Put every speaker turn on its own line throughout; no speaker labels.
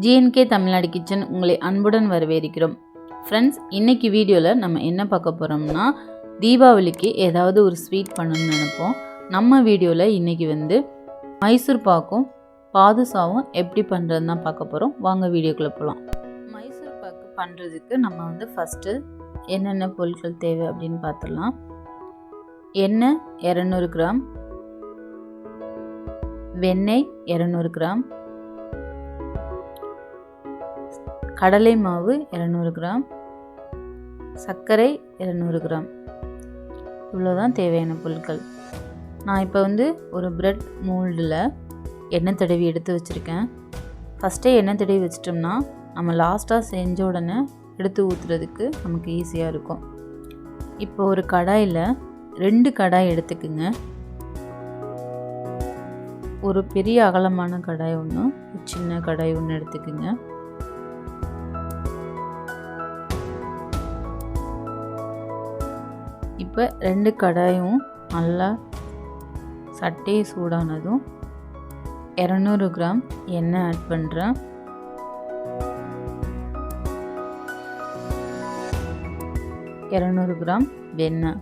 GNK Tamil Nadu kitchen உங்களை அன்புடன் வரவேற்கிறோம். ஃப்ரெண்ட்ஸ், இன்னைக்கு வீடியோவில் நம்ம என்ன பார்க்க போகிறோம்னா, தீபாவளிக்கு ஏதாவது ஒரு ஸ்வீட் பண்ணணும்னு நினைப்போம். நம்ம வீடியோவில் இன்றைக்கி மைசூர் பாக்கும் பாதுஷாவும் எப்படி பண்ணுறதுன்னு தான் பார்க்க போகிறோம். வாங்க வீடியோக்குள்ளே போகலாம். மைசூர் பாக்கு பண்ணுறதுக்கு நம்ம ஃபஸ்ட்டு என்னென்ன பொருட்கள் தேவை அப்படின்னு பார்த்துடலாம். எண்ணெய் 200 கிராம், வெண்ணெய் 200 கிராம், கடலை மாவு 200 கிராம், சர்க்கரை 200 கிராம். இவ்வளோதான் தேவையான பொருட்கள். நான் இப்போ ஒரு பிரெட் மோல்டில் எண்ணெய் தடவி எடுத்து வச்சுருக்கேன். ஃபஸ்ட்டே எண்ணெய் தடவி வச்சிட்டோம்னா நம்ம லாஸ்ட்டாக செஞ்ச உடனே எடுத்து ஊற்றுறதுக்கு நமக்கு ஈஸியாக இருக்கும். இப்போ ஒரு கடாயில் 2 கடாய் எடுத்துக்குங்க. ஒரு பெரிய அகலமான கடாய் ஒன்று, ஒரு சின்ன கடாய் ஒன்று எடுத்துக்குங்க. இப்போ 2 கடாயும் நல்லா சட்டி சூடானதும் 200 கிராம் எண்ணெய் ஆட் பண்ணுறேன். கிராம் வெண்ணெய்,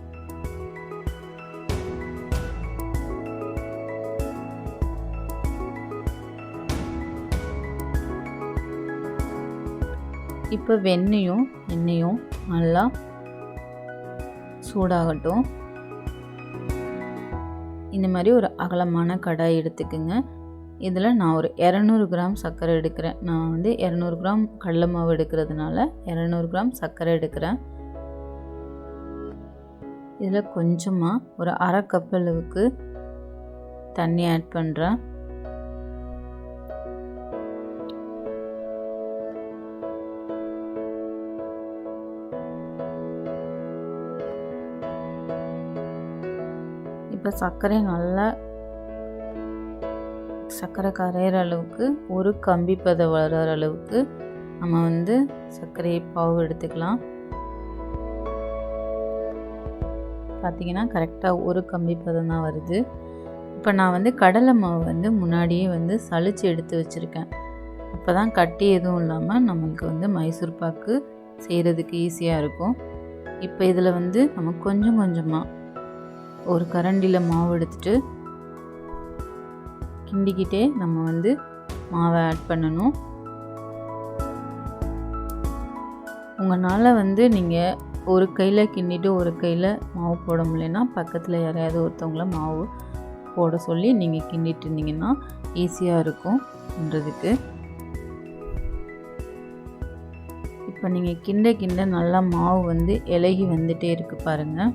இப்போ வெண்ணெயும் எண்ணெயும் நல்லா சூடாகட்டும். இந்த மாதிரி ஒரு அகலமான கடாய் எடுத்துக்குங்க. இதில் நான் ஒரு 200 கிராம் சர்க்கரை எடுக்கிறேன். நான் 200 கிராம் கடலை மாவு எடுக்கிறதுனால 200 கிராம் சர்க்கரை எடுக்கிறேன். இதில் கொஞ்சமாக ஒரு அரை கப் அளவுக்கு தண்ணி ஆட் பண்ணுறேன். இப்போ சர்க்கரை கரையிற அளவுக்கு, ஒரு கம்பி பதம் வளர அளவுக்கு நம்ம சர்க்கரை பாவு எடுத்துக்கலாம். பார்த்திங்கன்னா கரெக்டாக ஒரு கம்பி பதம் தான் வருது. இப்போ நான் கடலை மாவு முன்னாடியே சலிச்சு எடுத்து வச்சுருக்கேன். அப்போ தான் கட்டி எதுவும் இல்லாமல் நம்மளுக்கு மைசூர் பாக்கு செய்கிறதுக்கு ஈஸியாக இருக்கும். இப்போ இதில் நம்ம கொஞ்சம் கொஞ்சமாக ஒரு கரண்டியில் மாவு எடுத்துட்டு கிண்டிக்கிட்டே நம்ம மாவை ஆட் பண்ணணும். உங்களால் நீங்கள் ஒரு கையில் கிண்டிட்டு ஒரு கையில் மாவு போட முடியலன்னா பக்கத்தில் யாரையாவது ஒருத்தவங்கள மாவு போட சொல்லி நீங்கள் கிண்டிட்டு இருந்தீங்கன்னா ஈஸியாக இருக்கும் பண்ணுறதுக்கு. இப்போ நீங்கள் கிண்ட நல்லா மாவு இலகி வந்துட்டே இருக்குது பாருங்கள்.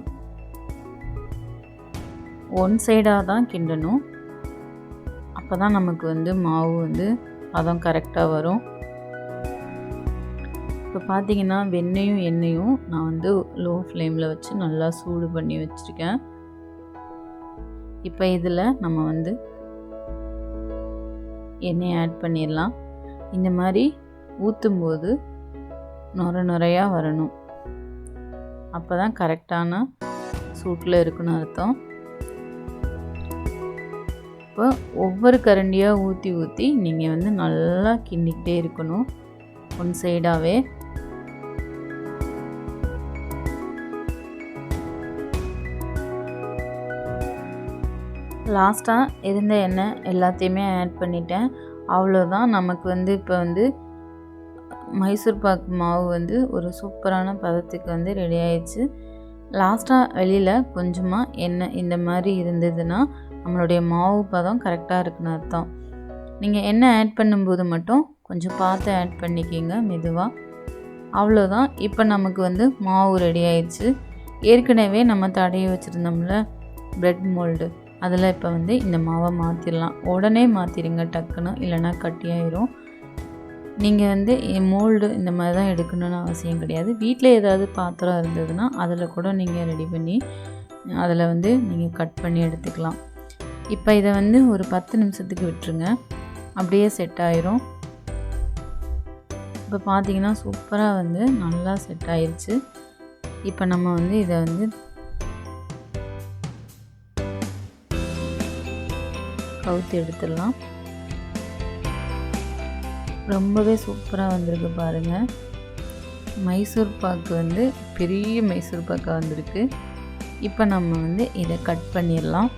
ஒன் சைடாக தான் கிண்டணும். அப்போ தான் நமக்கு மாவு பதம் கரெக்டாக வரும். இப்போ பார்த்தீங்கன்னா வெண்ணெயும் எண்ணெயும் நான் லோ ஃப்ளேமில் வச்சு நல்லா சூடு பண்ணி வச்சுருக்கேன். இப்போ இதில் நம்ம எண்ணெயை ஆட் பண்ணிடலாம். இந்த மாதிரி ஊற்றும்போது நுரையாக வரணும். அப்போ தான் கரெக்டான சூட்டில் இருக்குன்னு அர்த்தம். இப்போ ஒவ்வொரு கரண்டியாக ஊற்றி நீங்கள் நல்லா கிண்டிக்கிட்டே இருக்கணும், ஒன் சைடாகவே. லாஸ்ட்டாக இருந்த எண்ணெய் எல்லாத்தையுமே ஆட் பண்ணிட்டேன். அவ்வளோதான். நமக்கு இப்போ மைசூர் பாக்கு மாவு ஒரு சூப்பரான பதத்துக்கு ரெடி ஆயிடுச்சு. லாஸ்ட்டாக வெளியில் கொஞ்சமாக எண்ணெய் இந்த மாதிரி இருந்ததுன்னா நம்மளுடைய மாவு பதம் கரெக்டாக இருக்குன்னு அர்த்தம். நீங்கள் எண்ணெய் ஆட் பண்ணும்போது மட்டும் கொஞ்சம் பார்த்து ஆட் பண்ணிக்கிங்க மெதுவாக. அவ்வளோதான். இப்போ நமக்கு மாவு ரெடி ஆயிடுச்சு. ஏற்கனவே நம்ம தடவி வச்சுருந்தோம்ல பிரெட் மோல்டு, அதில் இப்போ இந்த மாவை மாற்றிடலாம். உடனே மாற்றிடுங்க டக்குன்னு, இல்லைன்னா கட்டியாயிரும். நீங்கள் மோல்டு இந்த மாதிரி தான் எடுக்கணும்னு அவசியம் கிடையாது. வீட்டில் ஏதாவது பாத்திரம் இருந்ததுன்னா அதில் கூட நீங்கள் ரெடி பண்ணி அதில் நீங்கள் கட் பண்ணி எடுத்துக்கலாம். இப்போ இதை ஒரு 10 நிமிஷத்துக்கு விட்டுருங்க, அப்படியே செட் ஆயிரும். இப்போ பார்த்தீங்கன்னா சூப்பராக நல்லா செட் ஆயிடுச்சு. இப்போ நம்ம இதை கவுத்து எடுத்துடலாம். ரொம்பவே சூப்பராக வந்திருக்கு பாருங்கள். மைசூர் பாக்கு வந்து பெரிய மைசூர் பாக்காக வந்திருக்கு. இப்போ நம்ம வந்து இதை கட் பண்ணிடலாம்.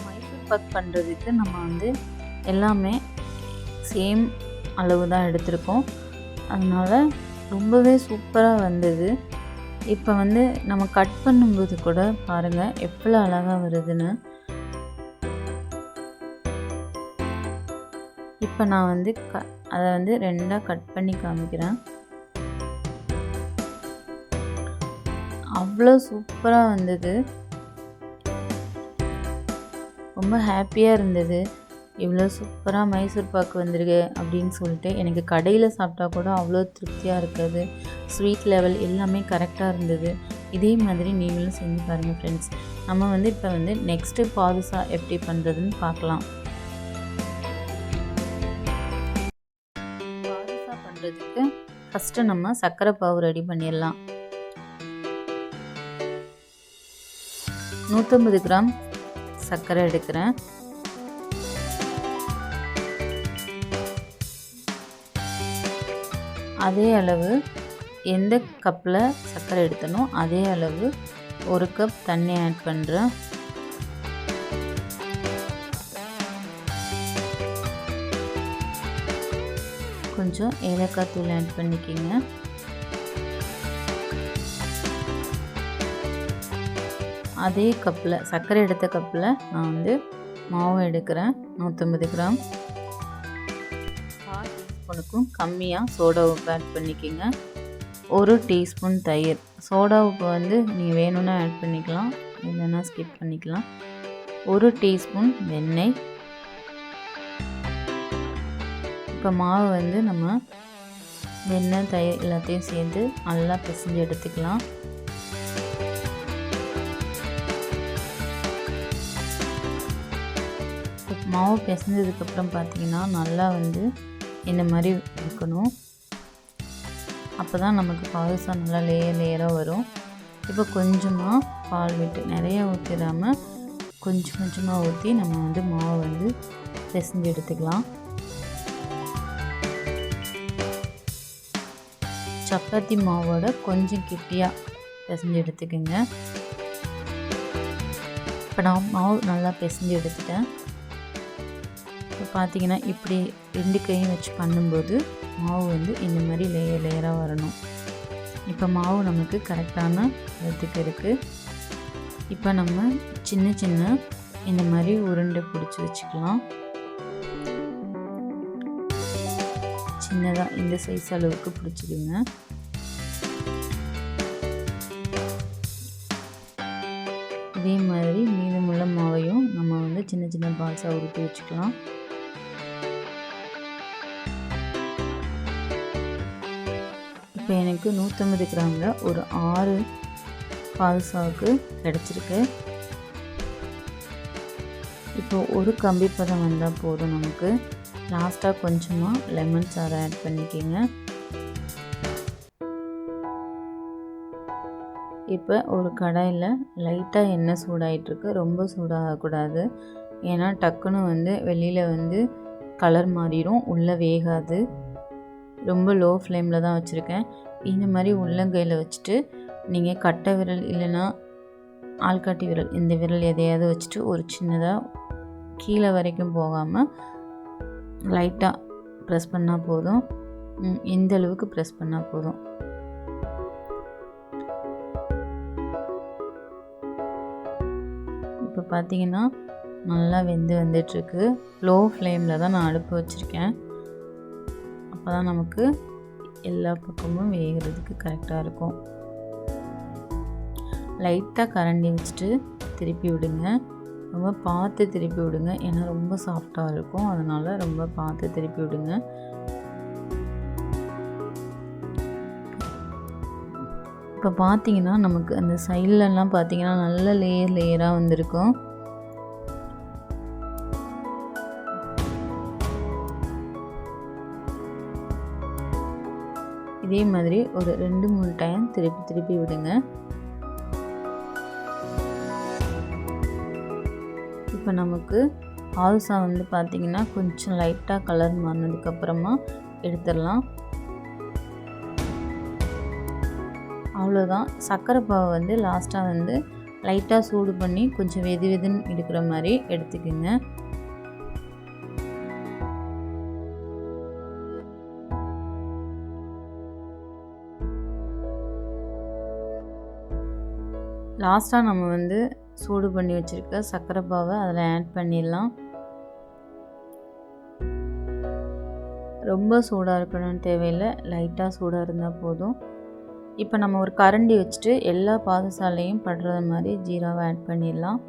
மைசூர் பாக் பண்ணுறதுக்கு நம்ம வந்து எல்லாமே சேம் அளவு தான் எடுத்திருக்கோம். அதனால் ரொம்பவே சூப்பராக வந்தது. இப்போ வந்து நம்ம கட் பண்ணும்போது கூட பாருங்கள் எவ்வளோ அழகாக வருதுன்னு. இப்போ நான் வந்து அதை வந்து 2ஆக கட் பண்ணி காமிக்கிறேன். அவ்வளோ சூப்பராக வந்தது. ரொம்ப ஹாப்பியாக இருந்தது. இவ்வளோ சூப்பராக மைசூர் பாக்கு வந்திருக்கு அப்படின்னு சொல்லிட்டு. எனக்கு கடையில் சாப்பிட்டா கூட அவ்வளோ திருப்தியாக இருக்காது. ஸ்வீட் லெவல் எல்லாமே கரெக்டாக இருந்தது. இதே மாதிரி நீங்களும் செஞ்சு பாருங்கள் ஃப்ரெண்ட்ஸ். நம்ம வந்து இப்போ வந்து நெக்ஸ்ட்டு பாதுஷா எப்படி பண்ணுறதுன்னு பார்க்கலாம். பாதுஷா பண்ணுறதுக்கு ஃபஸ்ட்டு நம்ம சர்க்கரை பாவு ரெடி பண்ணிடலாம். 150 கிராம் சர்க்கரை எடுக்கிறேன். அதே அளவு எந்த கப்பில் சர்க்கரை எடுத்தனோ அதே அளவு 1 கப் தண்ணி ஆட் பண்ணுறேன். கொஞ்சம் ஏலக்காய் தூள் ஆட் பண்ணிக்கிங்க. அதே கப்பில் சர்க்கரை எடுத்த கப்பில் நான் வந்து மாவு எடுக்கிறேன். 150 கிராம். 1/4 டீஸ்பூனுக்கும் கம்மியாக சோடா உப்பு ஆட் பண்ணிக்கிங்க. 1 டீஸ்பூன் தயிர். சோடா உப்பு வந்து நீங்கள் வேணும்னா ஆட் பண்ணிக்கலாம், இல்லைன்னா ஸ்கிப் பண்ணிக்கலாம். 1 டீஸ்பூன் வெண்ணெய். இப்போ மாவு வந்து நம்ம வெண்ணெய் தயிர் எல்லாத்தையும் சேர்த்து நல்லா பிசைஞ்சு எடுத்துக்கலாம். மாவு பிசைஞ்சதுக்கப்புறம் பார்த்திங்கன்னா நல்லா வந்து இந்த மாதிரி இருக்கணும். அப்போ தான் நமக்கு பாதுஷா நல்லா லேயராக வரும். இப்போ கொஞ்சமாக பால் விட்டு நிறைய ஊற்றிடாமல் கொஞ்சம் கொஞ்சமாக ஊற்றி நம்ம வந்து மாவு வந்து பிசைஞ்சு எடுத்துக்கலாம். சப்பாத்தி மாவோட கொஞ்சம் கெட்டியாக பிசைஞ்சு எடுத்துக்கோங்க. இப்போ நான் மாவு நல்லா பிசைஞ்சு எடுத்துட்டேன். இப்போ பார்த்திங்கன்னா இப்படி 2 கையும் வச்சு பண்ணும்போது மாவு வந்து இந்த மாதிரி லேயராக வரணும். இப்போ மாவு நமக்கு கரெக்டான இடத்துக்கு இருக்குது. இப்போ நம்ம சின்ன சின்ன இந்த மாதிரி உருண்டை பிடிச்சி வச்சுக்கலாம். சின்னதாக இந்த சைஸ் அளவுக்கு பிடிச்சிடுங்க. இதே மாதிரி மீதமுள்ள மாவையும் நம்ம வந்து சின்ன சின்ன பால்ஸாக உருட்டி வச்சுக்கலாம். இப்போ எனக்கு 150 கிராமில் ஒரு 6 பாதுஷாவுக்கு கிடச்சிருக்கு. இப்போ ஒரு கம்பி பதம் வந்தால் போதும் நமக்கு. லாஸ்ட்டாக கொஞ்சமாக லெமன் சாறை ஆட் பண்ணிக்கோங்க. இப்போ ஒரு கடாயில் லைட்டாக எண்ணெய் சூடாகிட்டுருக்கு. ரொம்ப சூடாகக்கூடாது, ஏன்னா டக்குன்னு வந்து வெளியில் வந்து கலர் மாறிடும், உள்ளே வேகாது. ரொம்ப லோ ஃப்ளேமில் தான் வச்சுருக்கேன். இந்த மாதிரி உள்ளங்கையில் வச்சுட்டு நீங்கள் கட்டை விரல் இல்லைன்னா ஆள்காட்டி விரல், இந்த விரல் எதையாவது வச்சுட்டு ஒரு சின்னதாக கீழே வரைக்கும் போகாமல் லைட்டாக ப்ரெஸ் பண்ணால் போதும். இந்த அளவுக்கு ப்ரெஸ் பண்ணால் போதும். இப்போ பார்த்திங்கன்னா நல்லா வெந்து வந்துட்டுருக்கு. லோ ஃப்ளேமில் தான் நான் அடுப்பு வச்சுருக்கேன். அப்போ தான் நமக்கு எல்லா பக்கமும் வேகிறதுக்கு கரெக்டாக இருக்கும். லைட்டாக கரண்டி வச்சுட்டு திருப்பி விடுங்க. ரொம்ப பார்த்து திருப்பி விடுங்க, ஏன்னா ரொம்ப சாஃப்டாக இருக்கும். அதனால் ரொம்ப பார்த்து திருப்பி விடுங்க. இப்போ பார்த்திங்கன்னா நமக்கு அந்த சைட்லலாம் பார்த்திங்கன்னா நல்ல லேயராக வந்திருக்கும். இதே மாதிரி ஒரு 2-3 டைம் திருப்பி விடுங்க. இப்போ நமக்கு பாதுஷா வந்து பார்த்திங்கன்னா கொஞ்சம் லைட்டாக கலர் மாறினதுக்கப்புறமா எடுத்துடலாம். அவ்வளோதான். சர்க்கரை பாவை வந்து லாஸ்ட்டாக வந்து லைட்டாக சூடு பண்ணி கொஞ்சம் வெது வெதுன்னு எடுக்கிற மாதிரி எடுத்துக்கோங்க. லாஸ்ட்டாக நம்ம வந்து சூடு பண்ணி வச்சுருக்க சர்க்கரை பாவை அதில் ஆட் பண்ணிடலாம். ரொம்ப சூடாக இருக்கணும்னு தேவையில்லை, லைட்டாக சூடாக இருந்தால் போதும். இப்போ நம்ம ஒரு கரண்டி வச்சுட்டு எல்லா பாதுஷாலையும் படுற மாதிரி ஜீராவை ஆட் பண்ணிடலாம்.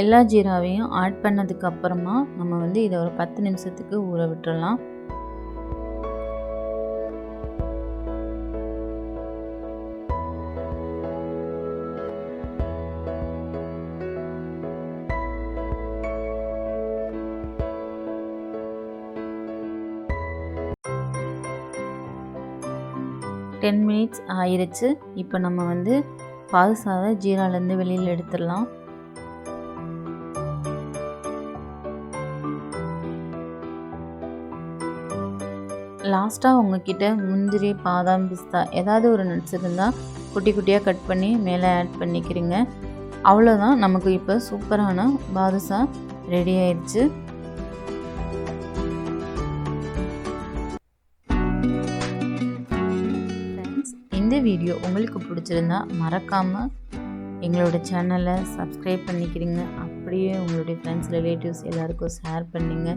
எல்லா ஜீராவையும் ஆட் பண்ணதுக்கு அப்புறமா நம்ம வந்து இதை ஒரு 10 நிமிஷத்துக்கு ஊற விட்டுறலாம். டென் மினிட்ஸ் ஆயிருச்சு. இப்போ நம்ம வந்து பாதுஷாவை ஜீராலேருந்து வெளியில் எடுத்துடலாம். லாஸ்ட்டாக உங்ககிட்ட முந்திரி, பாதாம், பிஸ்தா ஏதாவது ஒரு நட்ஸ் இருந்தால் குட்டி குட்டியாக கட் பண்ணி மேலே ஆட் பண்ணிக்கிறீங்க. அவ்வளோதான், நமக்கு இப்போ சூப்பரான பாதுஷா ரெடி ஆயிடுச்சு. ஃப்ரெண்ட்ஸ், இந்த வீடியோ உங்களுக்கு பிடிச்சிருந்தா மறக்காமல் எங்களோட சேனலை சப்ஸ்கிரைப் பண்ணிக்கிறீங்க. அப்படியே உங்களுடைய ஃப்ரெண்ட்ஸ், ரிலேட்டிவ்ஸ் எல்லாருக்கும் ஷேர் பண்ணிங்க.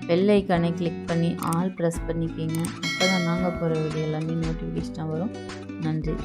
பெல் ஐக்கானை கிளிக் பண்ணி ஆல் ப்ரெஸ் பண்ணிக்கிங்க. அப்போ தான் நாங்கள் போகிற வீடியோ எல்லாமே நோட்டிஃபிகேஷனாக வரும். நன்றி.